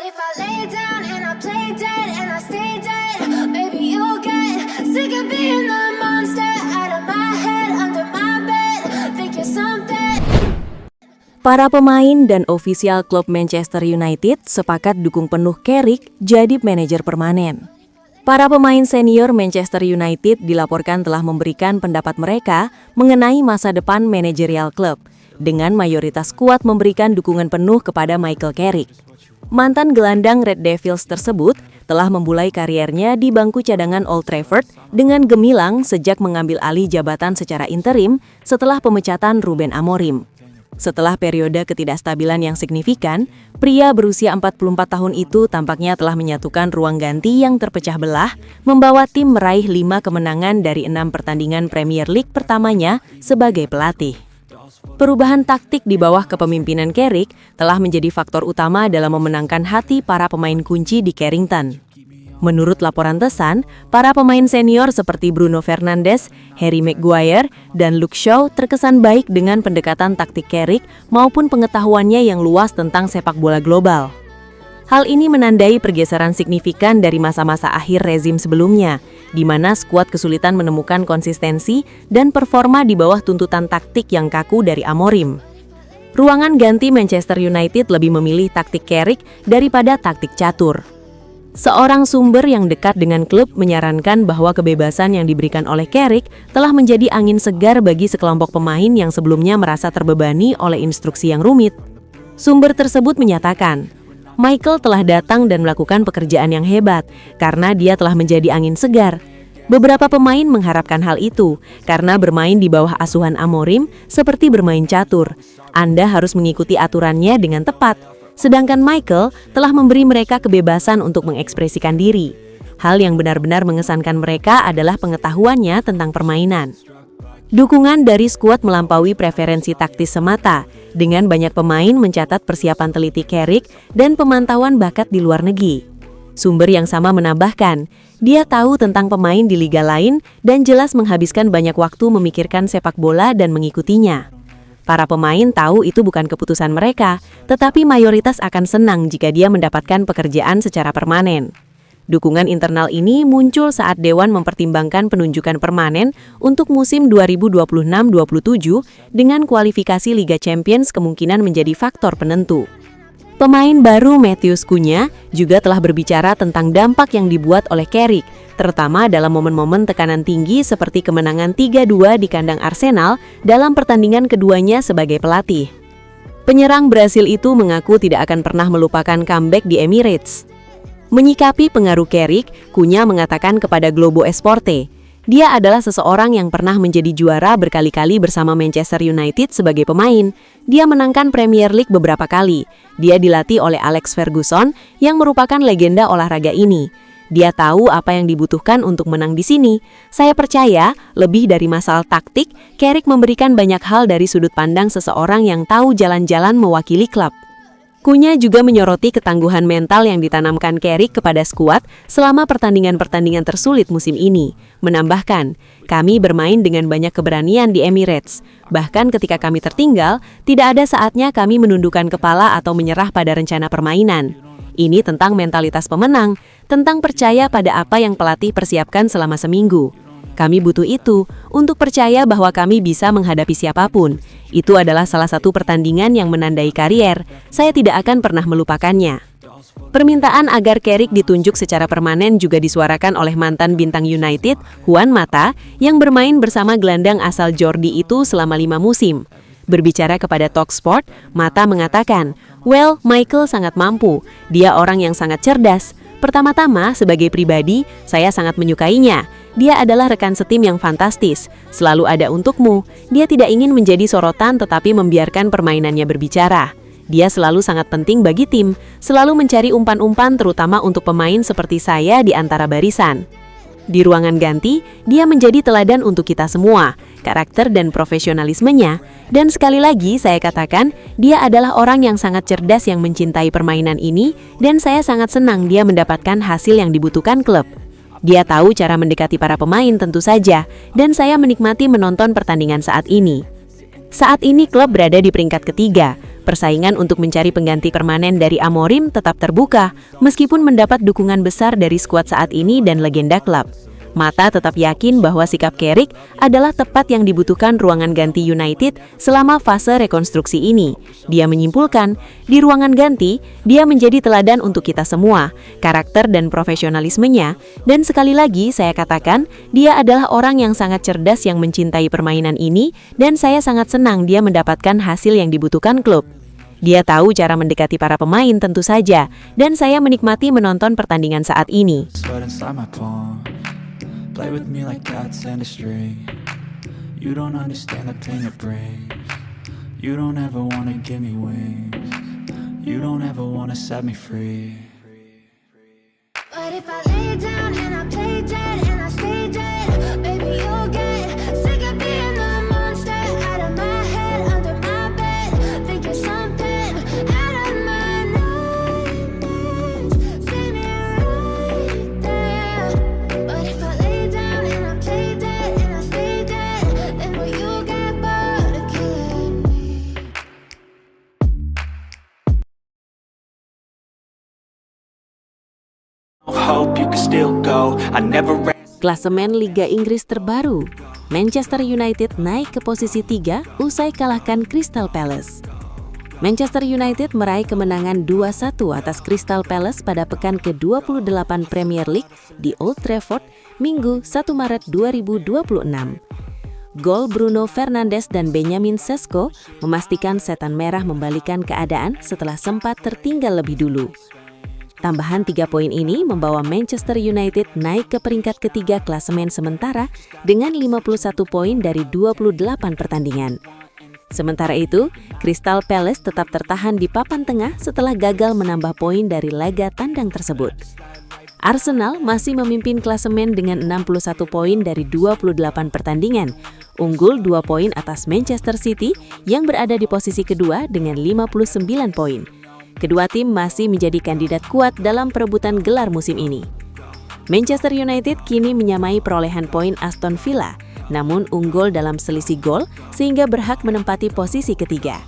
if I lay down and I play dead and I stay dead, maybe you'll get sick of being the monster out of my head, under my bed, think you're something. Para pemain dan ofisial klub Manchester United sepakat dukung penuh Carrick jadi manajer permanen. Para pemain senior Manchester United dilaporkan telah memberikan pendapat mereka mengenai masa depan manajerial klub, dengan mayoritas kuat memberikan dukungan penuh kepada Michael Carrick. Mantan gelandang Red Devils tersebut telah memulai kariernya di bangku cadangan Old Trafford dengan gemilang sejak mengambil alih jabatan secara interim setelah pemecatan Ruben Amorim. Setelah periode ketidakstabilan yang signifikan, pria berusia 44 tahun itu tampaknya telah menyatukan ruang ganti yang terpecah belah, membawa tim meraih 5 kemenangan dari 6 pertandingan Premier League pertamanya sebagai pelatih. Perubahan taktik di bawah kepemimpinan Carrick telah menjadi faktor utama dalam memenangkan hati para pemain kunci di Carrington. Menurut laporan The Sun, para pemain senior seperti Bruno Fernandes, Harry Maguire, dan Luke Shaw terkesan baik dengan pendekatan taktik Carrick maupun pengetahuannya yang luas tentang sepak bola global. Hal ini menandai pergeseran signifikan dari masa-masa akhir rezim sebelumnya, di mana skuad kesulitan menemukan konsistensi dan performa di bawah tuntutan taktik yang kaku dari Amorim. Ruangan ganti Manchester United lebih memilih taktik Carrick daripada taktik catur. Seorang sumber yang dekat dengan klub menyarankan bahwa kebebasan yang diberikan oleh Carrick telah menjadi angin segar bagi sekelompok pemain yang sebelumnya merasa terbebani oleh instruksi yang rumit. Sumber tersebut menyatakan, Michael telah datang dan melakukan pekerjaan yang hebat karena dia telah menjadi angin segar. Beberapa pemain mengharapkan hal itu karena bermain di bawah asuhan Amorim seperti bermain catur. Anda harus mengikuti aturannya dengan tepat. Sedangkan Michael telah memberi mereka kebebasan untuk mengekspresikan diri. Hal yang benar-benar mengesankan mereka adalah pengetahuannya tentang permainan. Dukungan dari skuad melampaui preferensi taktis semata, dengan banyak pemain mencatat persiapan teliti Carrick dan pemantauan bakat di luar negeri. Sumber yang sama menambahkan, dia tahu tentang pemain di liga lain dan jelas menghabiskan banyak waktu memikirkan sepak bola dan mengikutinya. Para pemain tahu itu bukan keputusan mereka, tetapi mayoritas akan senang jika dia mendapatkan pekerjaan secara permanen. Dukungan internal ini muncul saat Dewan mempertimbangkan penunjukan permanen untuk musim 2026-27 dengan kualifikasi Liga Champions kemungkinan menjadi faktor penentu. Pemain baru Matheus Cunha juga telah berbicara tentang dampak yang dibuat oleh Carrick, terutama dalam momen-momen tekanan tinggi seperti kemenangan 3-2 di kandang Arsenal dalam pertandingan keduanya sebagai pelatih. Penyerang Brasil itu mengaku tidak akan pernah melupakan comeback di Emirates. Menyikapi pengaruh Carrick, Cunha mengatakan kepada Globo Esporte, dia adalah seseorang yang pernah menjadi juara berkali-kali bersama Manchester United sebagai pemain. Dia menangkan Premier League beberapa kali. Dia dilatih oleh Alex Ferguson yang merupakan legenda olahraga ini. Dia tahu apa yang dibutuhkan untuk menang di sini. Saya percaya, lebih dari masalah taktik, Carrick memberikan banyak hal dari sudut pandang seseorang yang tahu jalan-jalan mewakili klub. Cunha juga menyoroti ketangguhan mental yang ditanamkan Carrick kepada skuad selama pertandingan-pertandingan tersulit musim ini. Menambahkan, kami bermain dengan banyak keberanian di Emirates. Bahkan ketika kami tertinggal, tidak ada saatnya kami menundukkan kepala atau menyerah pada rencana permainan. Ini tentang mentalitas pemenang, tentang percaya pada apa yang pelatih persiapkan selama seminggu. Kami butuh itu untuk percaya bahwa kami bisa menghadapi siapapun. Itu adalah salah satu pertandingan yang menandai karier. Saya tidak akan pernah melupakannya. Permintaan agar Carrick ditunjuk secara permanen juga disuarakan oleh mantan bintang United, Juan Mata, yang bermain bersama gelandang asal Jordi itu selama 5 musim. Berbicara kepada Talksport, Mata mengatakan, "Well, Michael sangat mampu. Dia orang yang sangat cerdas. Pertama-tama, sebagai pribadi, saya sangat menyukainya. Dia adalah rekan setim yang fantastis, selalu ada untukmu. Dia tidak ingin menjadi sorotan tetapi membiarkan permainannya berbicara. Dia selalu sangat penting bagi tim, selalu mencari umpan-umpan terutama untuk pemain seperti saya di antara barisan. Di ruangan ganti, dia menjadi teladan untuk kita semua, karakter dan profesionalismenya. Dan sekali lagi saya katakan, dia adalah orang yang sangat cerdas yang mencintai permainan ini, dan saya sangat senang dia mendapatkan hasil yang dibutuhkan klub. Dia tahu cara mendekati para pemain tentu saja, dan saya menikmati menonton pertandingan saat ini. Saat ini klub berada di peringkat ketiga, Persaingan untuk mencari pengganti permanen dari Amorim tetap terbuka, meskipun mendapat dukungan besar dari skuad saat ini dan legenda klub. Mata tetap yakin bahwa sikap Carrick adalah tepat yang dibutuhkan ruangan ganti United selama fase rekonstruksi ini. Dia menyimpulkan, di ruangan ganti, dia menjadi teladan untuk kita semua, karakter dan profesionalismenya, dan sekali lagi saya katakan, dia adalah orang yang sangat cerdas yang mencintai permainan ini, dan saya sangat senang dia mendapatkan hasil yang dibutuhkan klub. Dia tahu cara mendekati para pemain tentu saja, dan saya menikmati menonton pertandingan saat ini. Play with me like cats and a string. You don't understand the pain it brings. You don't ever wanna give me wings. You don't ever wanna set me free. But if I lay down and I play dead and I stay dead, baby, you'll get sick of being the monster out of my head, under my bed. Think you're something out of my nightmares. See me right there. But if I lay down and I play dead and I stay dead, then will you get bored of killing me? Hope you can still go. I never ran. Klasemen Liga Inggris terbaru, Manchester United naik ke posisi 3 usai kalahkan Crystal Palace. Manchester United meraih kemenangan 2-1 atas Crystal Palace pada pekan ke-28 Premier League di Old Trafford, Minggu 1 Maret 2026. Gol Bruno Fernandes dan Benjamin Sesko memastikan Setan Merah membalikan keadaan setelah sempat tertinggal lebih dulu. Tambahan 3 poin ini membawa Manchester United naik ke peringkat ketiga klasemen sementara dengan 51 poin dari 28 pertandingan. Sementara itu, Crystal Palace tetap tertahan di papan tengah setelah gagal menambah poin dari laga tandang tersebut. Arsenal masih memimpin klasemen dengan 61 poin dari 28 pertandingan, unggul 2 poin atas Manchester City yang berada di posisi kedua dengan 59 poin. Kedua tim masih menjadi kandidat kuat dalam perebutan gelar musim ini. Manchester United kini menyamai perolehan poin Aston Villa, namun unggul dalam selisih gol sehingga berhak menempati posisi ketiga.